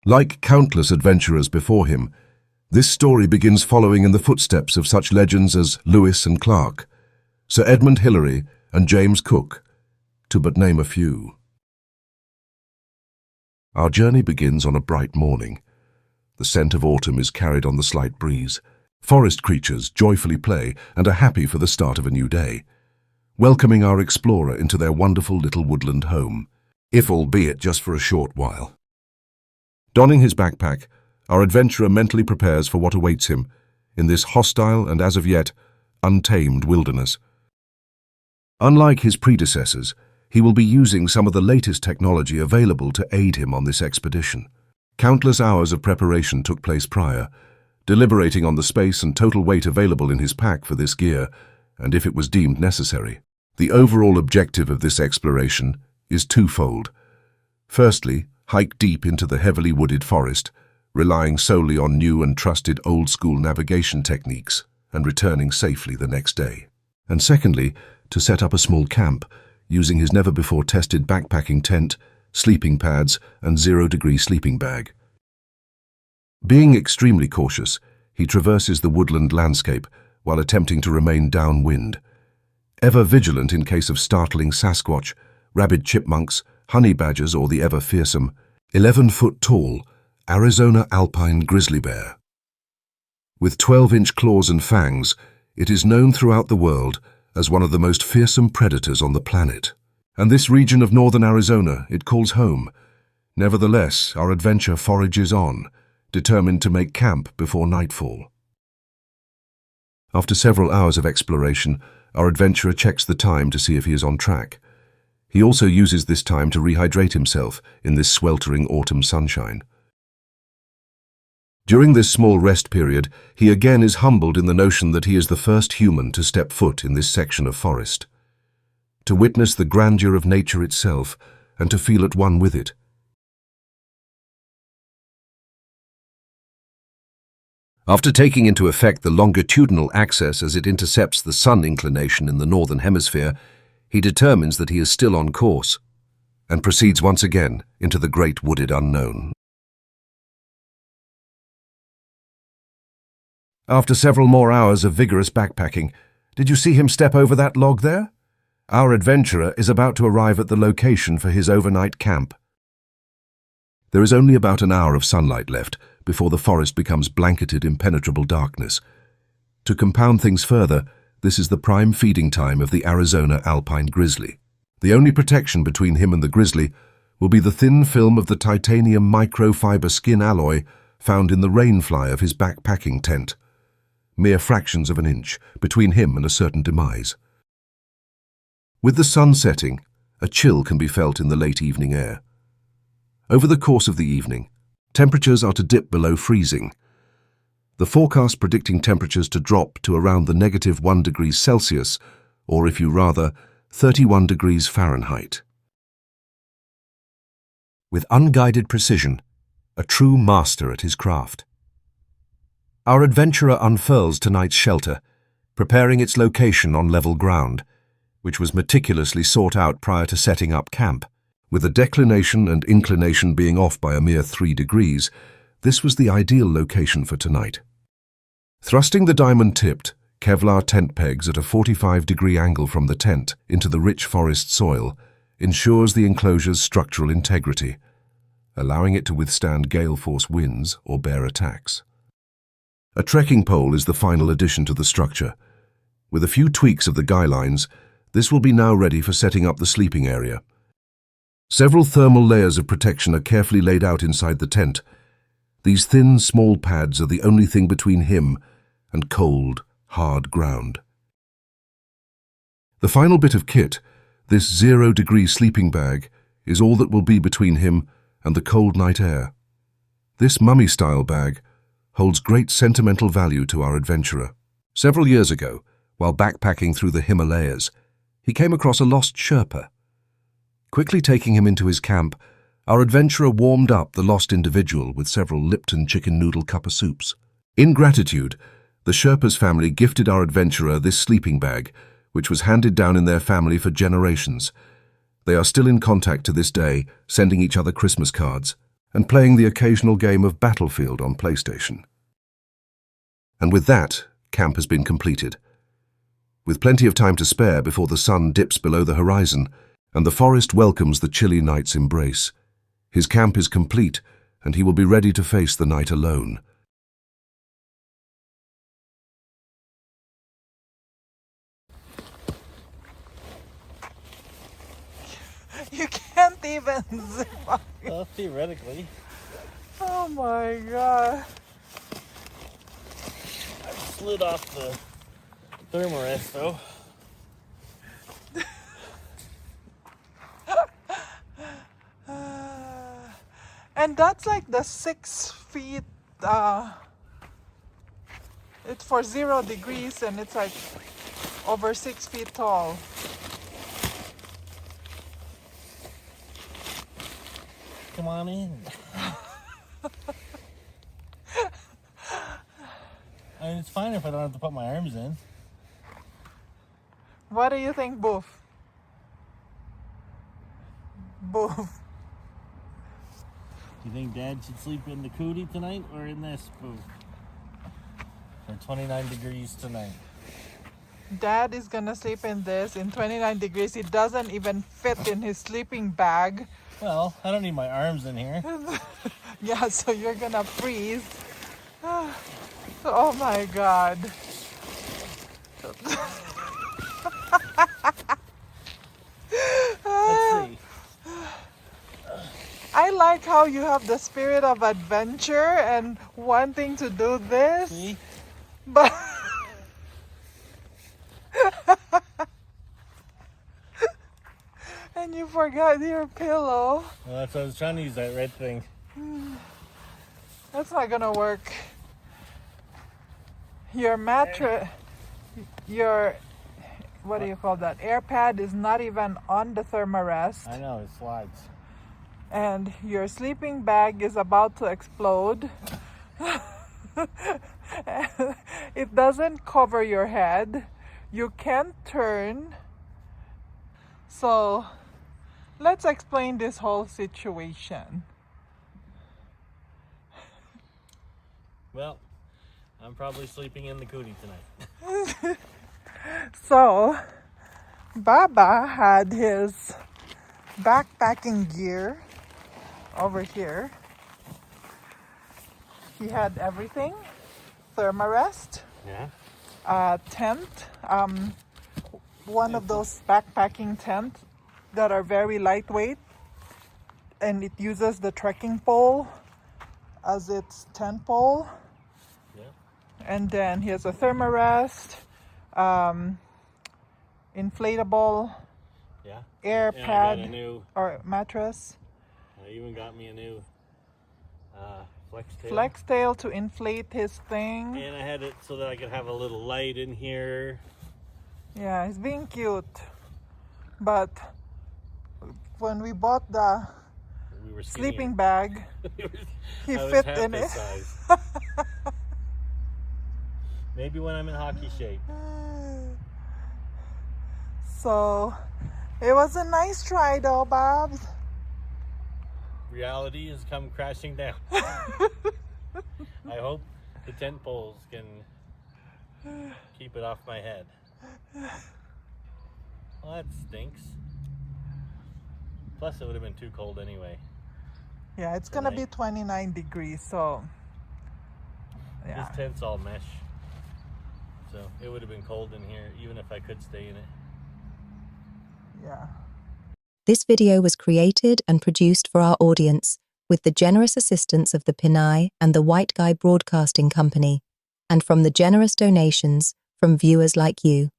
Like countless adventurers before him, this story begins following in the footsteps of such legends as Lewis and Clark, Sir Edmund Hillary and James Cook, to but name a few. Our journey begins on a bright morning. The scent of autumn is carried on the slight breeze. Forest creatures joyfully play and are happy for the start of a new day, welcoming our explorer into their wonderful little woodland home, if albeit just for a short while. Donning his backpack, our adventurer mentally prepares for what awaits him in this hostile and, as of yet, untamed wilderness. Unlike his predecessors, he will be using some of the latest technology available to aid him on this expedition. Countless hours of preparation took place prior, deliberating on the space and total weight available in his pack for this gear, and if it was deemed necessary. The overall objective of this exploration is twofold. Firstly, hike deep into the heavily wooded forest, relying solely on new and trusted old-school navigation techniques, and returning safely the next day. And secondly, to set up a small camp, using his never-before-tested backpacking tent, sleeping pads, and 0-degree sleeping bag. Being extremely cautious, he traverses the woodland landscape while attempting to remain downwind, ever vigilant in case of startling Sasquatch, rabid chipmunks, honey badgers, or the ever-fearsome 11-foot-tall Arizona alpine grizzly bear. With 12-inch claws and fangs, it is known throughout the world as one of the most fearsome predators on the planet. And this region of northern Arizona it calls home. Nevertheless, our adventure forages on, determined to make camp before nightfall. After several hours of exploration, our adventurer checks the time to see if he is on track. He also uses this time to rehydrate himself in this sweltering autumn sunshine. During this small rest period, he again is humbled in the notion that he is the first human to step foot in this section of forest, to witness the grandeur of nature itself and to feel at one with it. After taking into effect the longitudinal axis as it intercepts the sun inclination in the northern hemisphere, he determines that he is still on course and proceeds once again into the great wooded unknown. After several more hours of vigorous backpacking, did you see him step over that log there? Our adventurer is about to arrive at the location for his overnight camp. There is only about an hour of sunlight left before the forest becomes blanketed impenetrable darkness. To compound things further, this is the prime feeding time of the Arizona alpine grizzly. The only protection between him and the grizzly will be the thin film of the titanium microfiber skin alloy found in the rainfly of his backpacking tent. Mere fractions of an inch between him and a certain demise. With the sun setting, a chill can be felt in the late evening air. Over the course of the evening, temperatures are to dip below freezing. The forecast predicting temperatures to drop to around the -1 degrees Celsius, or if you rather, 31 degrees Fahrenheit. With unguided precision, a true master at his craft. Our adventurer unfurls tonight's shelter, preparing its location on level ground, which was meticulously sought out prior to setting up camp. With the declination and inclination being off by a mere 3 degrees, this was the ideal location for tonight. Thrusting the diamond-tipped, Kevlar tent pegs at a 45-degree angle from the tent into the rich forest soil ensures the enclosure's structural integrity, allowing it to withstand gale-force winds or bear attacks. A trekking pole is the final addition to the structure. With a few tweaks of the guy lines, this will be now ready for setting up the sleeping area. Several thermal layers of protection are carefully laid out inside the tent. These thin, small pads are the only thing between him and cold, hard ground. The final bit of kit, this 0-degree sleeping bag, is all that will be between him and the cold night air. This mummy-style bag holds great sentimental value to our adventurer. Several years ago, while backpacking through the Himalayas, he came across a lost Sherpa. Quickly taking him into his camp, our adventurer warmed up the lost individual with several Lipton chicken noodle cuppa soups. In gratitude, the Sherpa's family gifted our adventurer this sleeping bag, which was handed down in their family for generations. They are still in contact to this day, sending each other Christmas cards. and playing the occasional game of Battlefield on PlayStation. And with that, camp has been completed. With plenty of time to spare before the sun dips below the horizon and the forest welcomes the chilly night's embrace, his camp is complete and he will be ready to face the night alone. You can't even zip up. Well, theoretically. Oh my god. I slid off the thermarest though. And that's like the 6 feet, it's for 0 degrees and it's like over 6 feet tall. Come on in. I mean, it's fine if I don't have to put my arms in. What do you think, Boof? Boof. Do you think Dad should sleep in the cootie tonight or in this booth? For 29 degrees tonight. Dad is gonna sleep in this in 29 degrees. It doesn't even fit in his sleeping bag. Well, I don't need my arms in here. Yeah, so you're gonna freeze. Oh my god. Let's see. I like how you have the spirit of adventure and wanting to do this. See? But and you forgot your pillow. Well, that's what I was trying to use, that red thing. That's not gonna work. Your mattress, your, what do you call that? Air pad is not even on the thermarest. I know, it slides. And your sleeping bag is about to explode. It doesn't cover your head. You can't turn. So let's explain this whole situation. Well, I'm probably sleeping in the cootie tonight. So Baba had his backpacking gear over here. He had everything: thermarest, Yeah? tent, one of those backpacking tents that are very lightweight, and it uses the trekking pole as its tent pole. Yeah. And then he has a thermarest, inflatable Yeah. air And I got pad a new, or mattress, I even got me a new flex tail. flex tail to inflate his thing. And I had it so that I could have a little light in here. Yeah, he's being cute. But when we bought the We were sleeping bag, he I was fit half in this it. size. Maybe when I'm in hockey shape. So it was a nice try though, Babs. Reality has come crashing down. I hope the tent poles can keep it off my head. Well, that stinks. Plus, it would have been too cold anyway. Yeah, it's gonna be 29 degrees, so yeah. This tent's all mesh. So it would have been cold in here, even if I could stay in it. Yeah. This video was created and produced for our audience with the generous assistance of the Pinay and the White Guy Broadcasting Company, and from the generous donations from viewers like you.